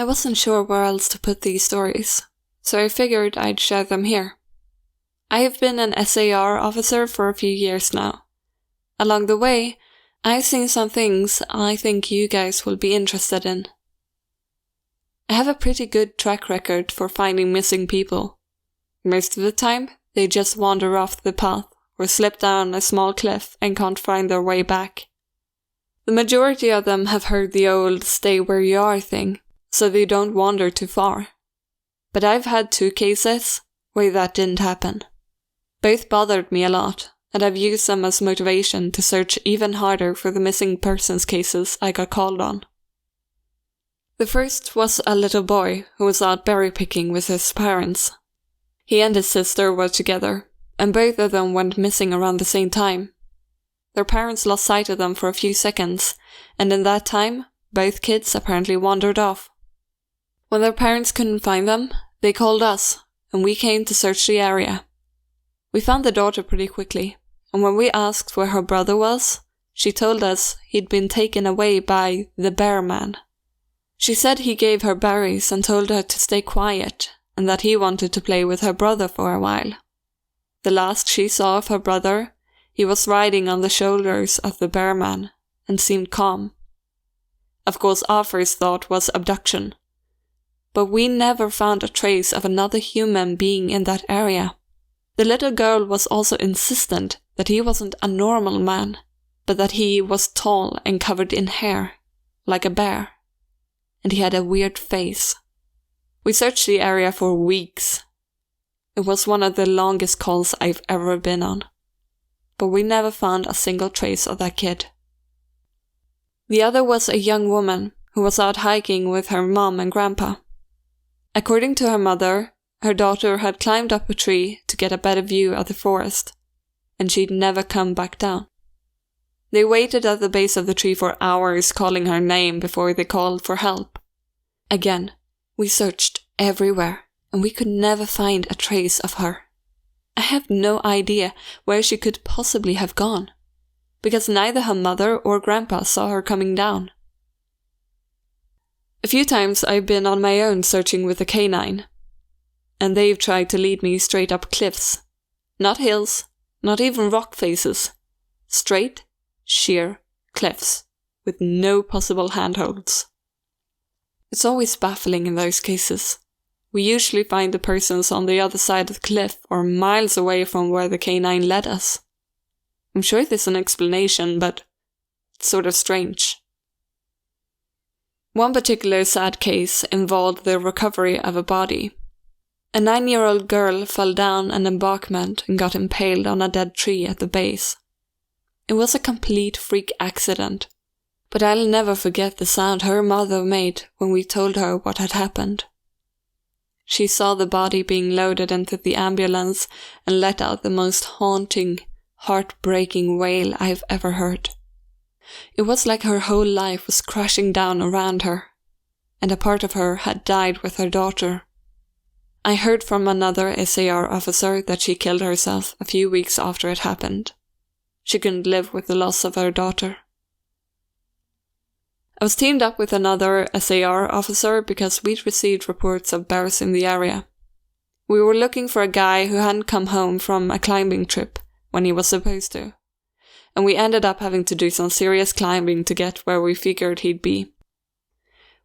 I wasn't sure where else to put these stories, so I figured I'd share them here. I have been an SAR officer for a few years now. Along the way, I've seen some things I think you guys will be interested in. I have a pretty good track record for finding missing people. Most of the time, they just wander off the path or slip down a small cliff and can't find their way back. The majority of them have heard the old stay where you are thing, so they don't wander too far. But I've had 2 cases where that didn't happen. Both bothered me a lot, and I've used them as motivation to search even harder for the missing persons cases I got called on. The first was a little boy who was out berry picking with his parents. He and his sister were together, and both of them went missing around the same time. Their parents lost sight of them for a few seconds, and in that time, both kids apparently wandered off. When their parents couldn't find them, they called us, and we came to search the area. We found the daughter pretty quickly, and when we asked where her brother was, she told us he'd been taken away by the bear man. She said he gave her berries and told her to stay quiet, and that he wanted to play with her brother for a while. The last she saw of her brother, he was riding on the shoulders of the bear man, and seemed calm. Of course, our first thought was abduction. But we never found a trace of another human being in that area. The little girl was also insistent that he wasn't a normal man, but that he was tall and covered in hair, like a bear. And he had a weird face. We searched the area for weeks. It was one of the longest calls I've ever been on. But we never found a single trace of that kid. The other was a young woman who was out hiking with her mom and grandpa. According to her mother, her daughter had climbed up a tree to get a better view of the forest, and she'd never come back down. They waited at the base of the tree for hours calling her name before they called for help. Again, we searched everywhere, and we could never find a trace of her. I have no idea where she could possibly have gone, because neither her mother or grandpa saw her coming down. A few times I've been on my own searching with a canine, and they've tried to lead me straight up cliffs. Not hills, not even rock faces. Straight, sheer cliffs, with no possible handholds. It's always baffling in those cases. We usually find the persons on the other side of the cliff or miles away from where the canine led us. I'm sure there's an explanation, but it's sort of strange. One particular sad case involved the recovery of a body. A 9-year-old girl fell down an embankment and got impaled on a dead tree at the base. It was a complete freak accident, but I'll never forget the sound her mother made when we told her what had happened. She saw the body being loaded into the ambulance and let out the most haunting, heartbreaking wail I've ever heard. It was like her whole life was crashing down around her, and a part of her had died with her daughter. I heard from another SAR officer that she killed herself a few weeks after it happened. She couldn't live with the loss of her daughter. I was teamed up with another SAR officer because we'd received reports of bears in the area. We were looking for a guy who hadn't come home from a climbing trip when he was supposed to, and we ended up having to do some serious climbing to get where we figured he'd be.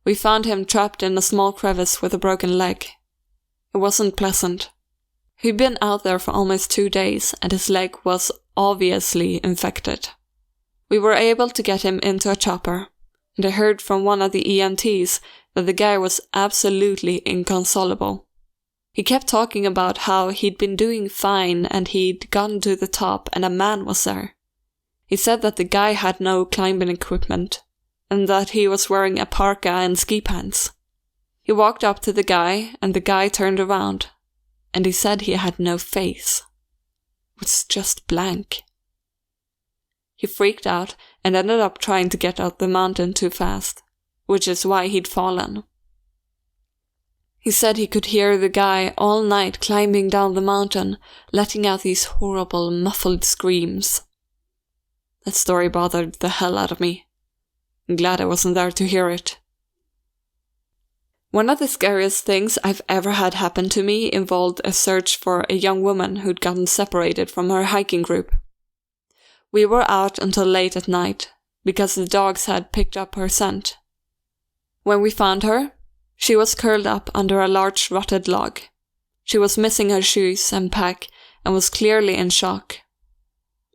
We found him trapped in a small crevice with a broken leg. It wasn't pleasant. He'd been out there for almost 2 days, and his leg was obviously infected. We were able to get him into a chopper, and I heard from one of the EMTs that the guy was absolutely inconsolable. He kept talking about how he'd been doing fine and he'd gotten to the top and a man was there. He said that the guy had no climbing equipment, and that he was wearing a parka and ski pants. He walked up to the guy, and the guy turned around, and he said he had no face. It was just blank. He freaked out and ended up trying to get out the mountain too fast, which is why he'd fallen. He said he could hear the guy all night climbing down the mountain, letting out these horrible, muffled screams. That story bothered the hell out of me. I'm glad I wasn't there to hear it. One of the scariest things I've ever had happen to me involved a search for a young woman who'd gotten separated from her hiking group. We were out until late at night, because the dogs had picked up her scent. When we found her, she was curled up under a large rotted log. She was missing her shoes and pack and was clearly in shock.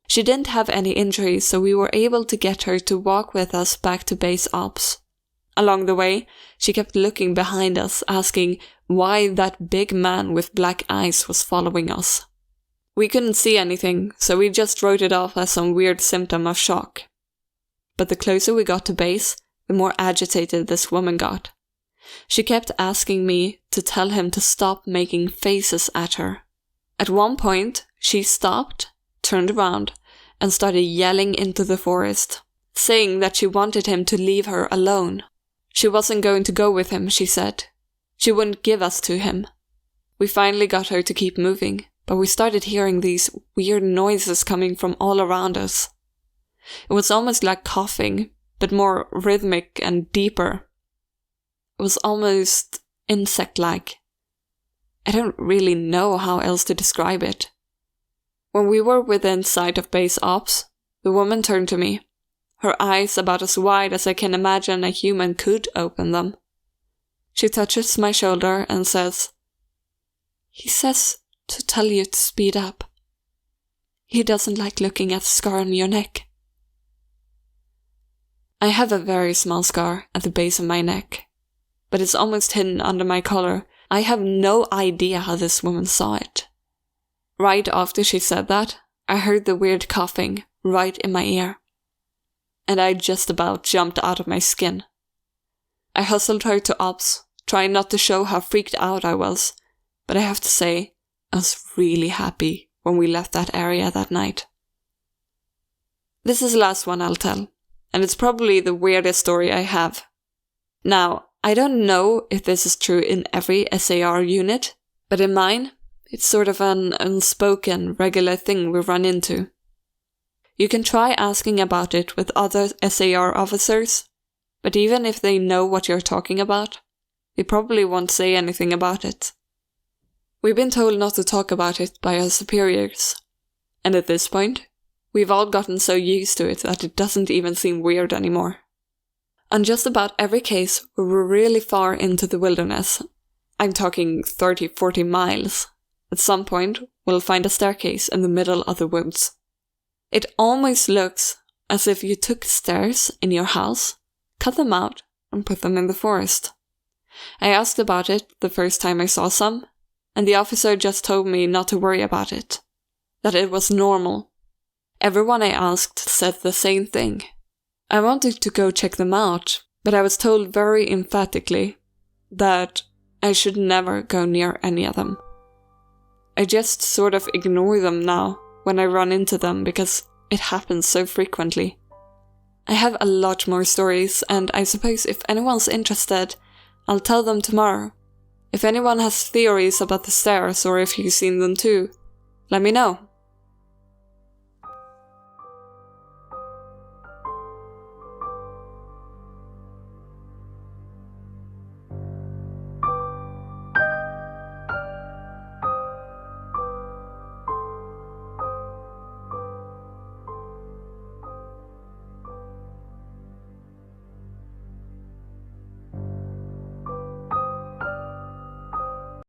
She didn't have any injuries, so we were able to get her to walk with us back to base ops. Along the way, she kept looking behind us, asking why that big man with black eyes was following us. We couldn't see anything, so we just wrote it off as some weird symptom of shock. But the closer we got to base, the more agitated this woman got. She kept asking me to tell him to stop making faces at her. At one point, she stopped, turned around, and started yelling into the forest, saying that she wanted him to leave her alone. She wasn't going to go with him, she said. She wouldn't give us to him. We finally got her to keep moving, but we started hearing these weird noises coming from all around us. It was almost like coughing, but more rhythmic and deeper. It was almost insect-like. I don't really know how else to describe it. When we were within sight of base ops, the woman turned to me, her eyes about as wide as I can imagine a human could open them. She touches my shoulder and says, "He says to tell you to speed up. He doesn't like looking at the scar on your neck." I have a very small scar at the base of my neck, but it's almost hidden under my collar. I have no idea how this woman saw it. Right after she said that, I heard the weird coughing right in my ear, and I just about jumped out of my skin. I hustled her to ops, trying not to show how freaked out I was, but I have to say, I was really happy when we left that area that night. This is the last one I'll tell, and it's probably the weirdest story I have. Now, I don't know if this is true in every SAR unit, but in mine, it's sort of an unspoken, regular thing we run into. You can try asking about it with other SAR officers, but even if they know what you're talking about, they probably won't say anything about it. We've been told not to talk about it by our superiors, and at this point, we've all gotten so used to it that it doesn't even seem weird anymore. On just about every case where we're really far into the wilderness, I'm talking 30-40 miles, at some point we'll find a staircase in the middle of the woods. It almost looks as if you took stairs in your house, cut them out, and put them in the forest. I asked about it the first time I saw some, and the officer just told me not to worry about it, that it was normal. Everyone I asked said the same thing. I wanted to go check them out, but I was told very emphatically that I should never go near any of them. I just sort of ignore them now when I run into them because it happens so frequently. I have a lot more stories, and I suppose if anyone's interested, I'll tell them tomorrow. If anyone has theories about the stairs or if you've seen them too, let me know.